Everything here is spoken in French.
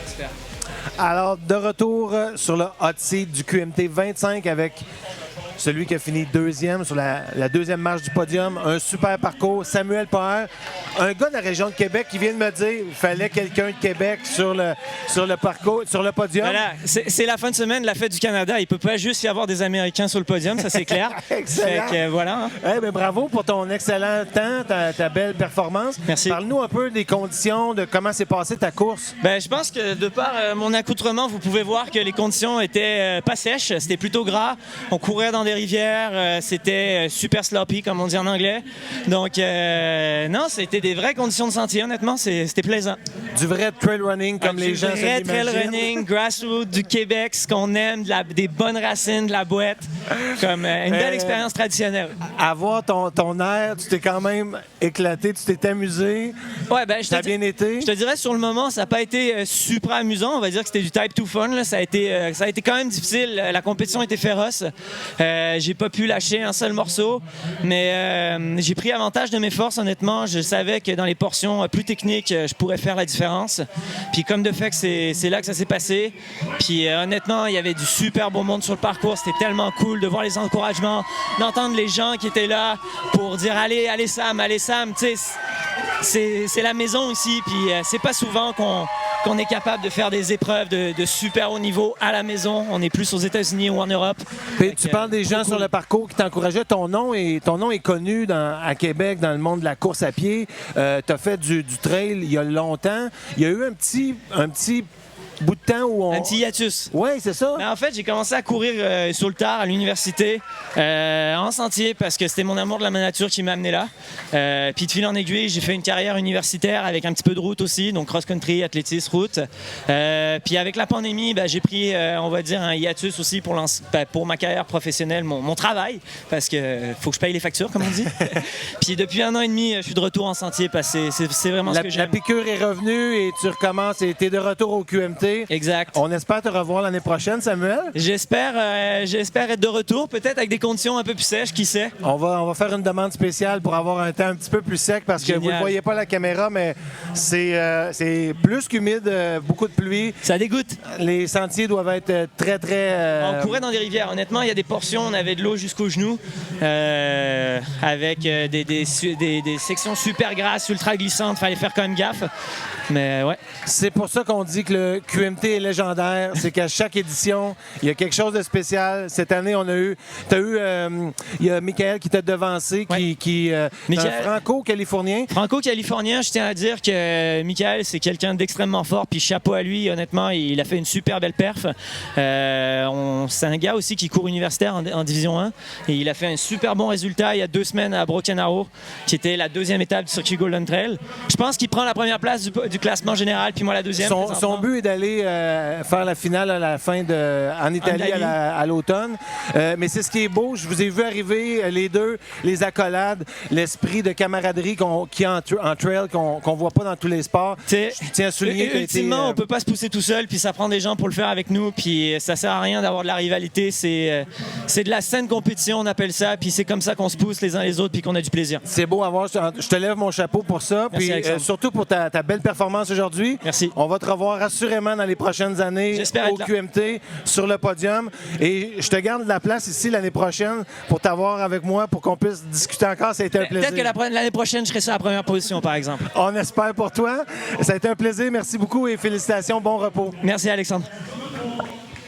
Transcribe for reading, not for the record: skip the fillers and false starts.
Super. Alors, de retour sur le hot seat du QMT 25 avec celui qui a fini deuxième sur la deuxième marche du podium. Un super parcours. Samuel Poher, un gars de la région de Québec qui vient de me dire qu'il fallait quelqu'un de Québec sur le parcours, sur le podium. Voilà, c'est la fin de semaine, la fête du Canada. Il ne peut pas juste y avoir des Américains sur le podium, ça c'est clair. Excellent. Fait que, voilà. Hein. Eh bien, bravo pour ton excellent temps, ta belle performance. Merci. Parle-nous un peu des conditions, de comment s'est passée ta course. Ben, je pense que de par mon accoutrement, vous pouvez voir que les conditions étaient pas sèches, c'était plutôt gras. On courait dans des rivières, c'était super sloppy, comme on dit en anglais. Donc, non, c'était des vraies conditions de sentier, honnêtement, c'était plaisant. Du vrai trail running, comme les gens se l'imaginent. Du vrai trail running, grassroots, du Québec, ce qu'on aime, des bonnes racines, de la boîte, comme une belle expérience traditionnelle. Avoir ton air, tu t'es quand même éclaté, tu t'es amusé. Ouais, ben, ça a bien été. Je te dirais, sur le moment, ça n'a pas été super amusant. On va dire que c'était du type 2 fun. Là. Ça a été quand même difficile. La compétition était féroce. J'ai pas pu lâcher un seul morceau, mais j'ai pris avantage de mes forces, honnêtement. Je savais que dans les portions plus techniques, je pourrais faire la différence. Puis comme de fait que c'est là que ça s'est passé. Puis honnêtement, il y avait du super beau monde sur le parcours. C'était tellement cool de voir les encouragements, d'entendre les gens qui étaient là pour dire « Allez Sam, allez Sam ». Tu sais, c'est la maison ici, puis c'est pas souvent qu'on est capable de faire des épreuves de super haut niveau à la maison. On est plus aux États-Unis ou en Europe. Puis, tu parles des gens sur le parcours qui t'encourageaient. Ton nom est connu à Québec dans le monde de la course à pied. Tu as fait du trail il y a longtemps. Il y a eu un petit bout de temps où un petit hiatus. Oui, c'est ça. Mais en fait, j'ai commencé à courir sur le tard à l'université, en sentier, parce que c'était mon amour de la nature qui m'a amené là. Puis de fil en aiguille, j'ai fait une carrière universitaire avec un petit peu de route aussi, donc cross-country, athlétisme, route. Puis avec la pandémie, j'ai pris, on va dire, un hiatus aussi pour ma carrière professionnelle, mon travail, parce que faut que je paye les factures, comme on dit. Puis depuis 1 an et demi, je suis de retour en sentier, parce que c'est vraiment ce que j'aime. La piqûre est revenue et tu recommences et tu es de retour au QMT. Exact. On espère te revoir l'année prochaine, Samuel. J'espère être de retour, peut-être avec des conditions un peu plus sèches, qui sait. On va faire une demande spéciale pour avoir un temps un petit peu plus sec parce que vous ne voyez pas la caméra, mais c'est plus qu'humide, beaucoup de pluie. Ça dégoûte. Les sentiers doivent être très, très... On courait dans des rivières. Honnêtement, il y a des portions, on avait de l'eau jusqu'aux genoux, avec des sections super grasses, ultra glissantes. Fallait faire quand même gaffe. Mais ouais. C'est pour ça qu'on dit que le QMT est légendaire. C'est qu'à chaque édition, il y a quelque chose de spécial. Cette année, il y a Michael qui t'a devancé, qui est un franco-californien. Franco-californien, je tiens à dire que Michael, c'est quelqu'un d'extrêmement fort. Puis chapeau à lui, honnêtement, il a fait une super belle perf. C'est un gars aussi qui court universitaire en Division 1. Et il a fait un super bon résultat il y a 2 semaines à Broken Arrow, qui était la 2e étape du circuit Golden Trail. Je pense qu'il prend la première place du classement général, puis moi la 2e. Son but est d'aller faire la finale à la fin en Italie à l'automne. Mais c'est ce qui est beau. Je vous ai vu arriver les deux, les accolades, l'esprit de camaraderie qui est en trail, qu'on voit pas dans tous les sports. Je tiens à souligner que ultimement, on peut pas se pousser tout seul, puis ça prend des gens pour le faire avec nous, puis ça sert à rien d'avoir de la rivalité. C'est de la saine compétition, on appelle ça, puis c'est comme ça qu'on se pousse les uns les autres, puis qu'on a du plaisir. C'est beau à voir. Je te lève mon chapeau pour ça. Merci, puis surtout pour ta belle performance aujourd'hui. Merci. On va te revoir assurément dans les prochaines années au QMT sur le podium. Et je te garde de la place ici l'année prochaine pour t'avoir avec moi pour qu'on puisse discuter encore. Ça a été un plaisir. Peut-être que l'année prochaine, je serai sur la première position, par exemple. On espère pour toi. Ça a été un plaisir. Merci beaucoup et félicitations. Bon repos. Merci, Alexandre.